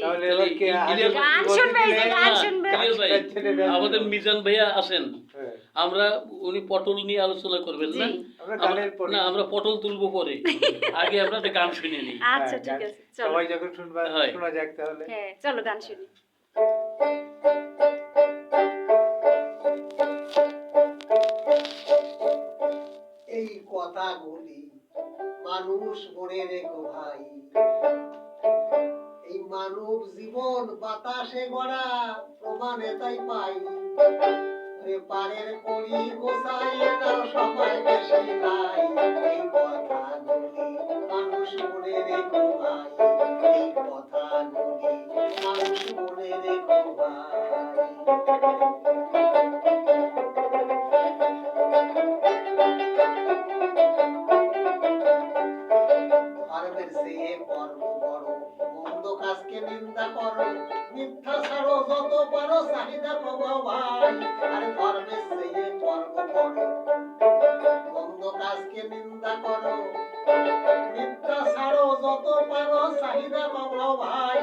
তাহলে এবার কে গান শুনবে, এই যে গান শুনবে। আমাদের মিজান ভাইয়া আসেন, আমরা উনি পটল নিয়ে আলোচনা করবেন না, না আমরা পটল তুলবো পরে, আগে আমরা একটা গান শুনে নিই। আচ্ছা ঠিক আছে, চলো সবাই যখন শুনবা শোনা যাক তাহলে। হ্যাঁ চলো গান শুনি। এই কথাগুলি মানুষ মনে রেখো ভাই, এই মানব জীবন বাতাসে গড়া প্রমাণে তাই পাই। পারের করি গোসাইয়ে নাও সবাই বেশি নাই, এই কথাগুলি মানুষ মনে রেখো ভাই, এই কথাগুলি মানুষ মনে রেখো ভাই। ধর্মের চেয়ে কর্ম বড়, মন্দ কাজকে নিন্দা করো, মিথ্যা ছাড়ো যত পারো চাহিদা কমাও ভাই। আরে ধর্মের চেয়ে কর্ম বড়, মন্দ কাজকে নিন্দা করো, মিথ্যা ছাড়ো যত পারো চাহিদা কমাও ভাই।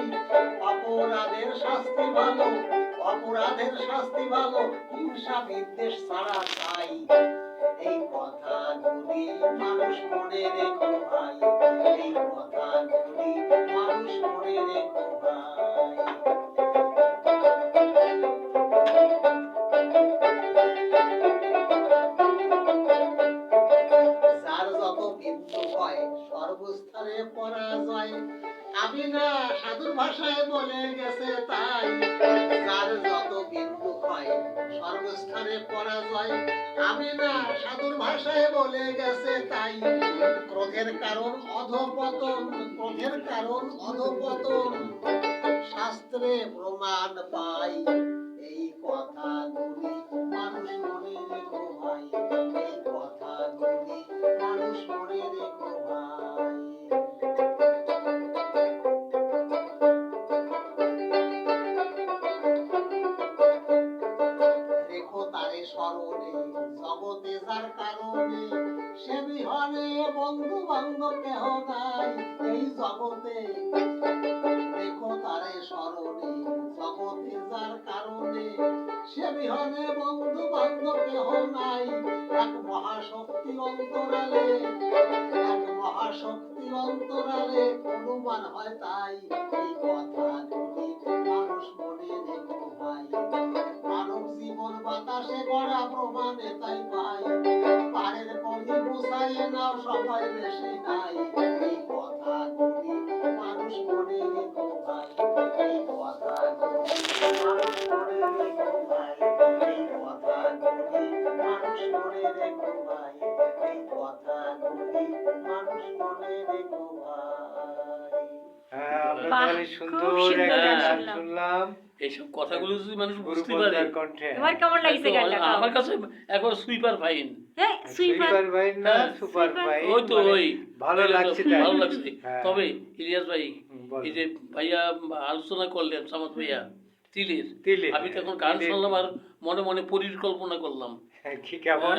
অপরাধের শাস্তি ভালো, অপরাধের শাস্তি ভালো, হিংসা বিদ্বেষ ছাড়া চাই। এই কথাগুলি মানুষ মনে রেখো ভাই, এই কথাগুলি মানুষ মনে রেখো ভাই। যার যত বিন্দু হয় সর্বস্থানে পরাজয়, আমি না সাধুর ভাষায় বলে গেছে তাই। যার যত বিন্দু হয় সর্বস্থানে পরাজয়, আমি না সাধুর ভাষায় বলে গেছে তাই। ক্রোধের কারণ অধঃপতন, ক্রোধের কারণ অধঃপতন, শাস্ত্রে প্রমাণ পাই। এই কথাগুলি মানুষ মনে রেখো ভাই, এই কথাগুলি মানুষ মনে রেখো ভাই। রেখো তারে স্মরণে, জগতে যার কারণে সে বিহনে বন্ধু বান্ধব কেহ নাই এই জগতে। রেখো তারে স্মরণে, জগতে যার কারণে সে বিহনে বন্ধু বান্ধব কেহ নাই। এক মহাশক্তি অন্তরালে, এক মহাশক্তি অন্তরালে অনুমান হয় তাই। এই কথাগুলি মানুষ মনে রেখো ভাই, মানব জীবন বাতাসে গড়া প্রমাণে তাই পাই। পারের কলি গুছাইয়ে নাও সবাই বেশি নাই, এই কথাগুলি মানুষ মনে রেখো ভাই, এই কথাগুলি মানুষ মনে রেখো ভাই, এই কথাগুলি মানুষ মনে রেখো ভাই, এই কথাগুলি মানুষ মনে রেখো ভাই। হ্যাঁ, আমরা তাহলে সুন্দর একটা গান শুনলাম। এইসব কথাগুলো যদি মানুষ বুঝতে পারে, তোমার কেমন লাগছে গানটা? আমার কাছে এখন সুইপার ফাইন। হ্যাঁ সুপার ফাইন না, সুপার ফাইন, ওই তো ওই ভালো লাগছে, ভালো লাগছে। তবে ইলিয়াস ভাই, এই যে ভাইয়া আলোচনা করলেন সামাদ ভাইয়া তিলের, আমি তো এখন গান শুনলাম আর মনে মনে পরিকল্পনা করলাম কি কেমন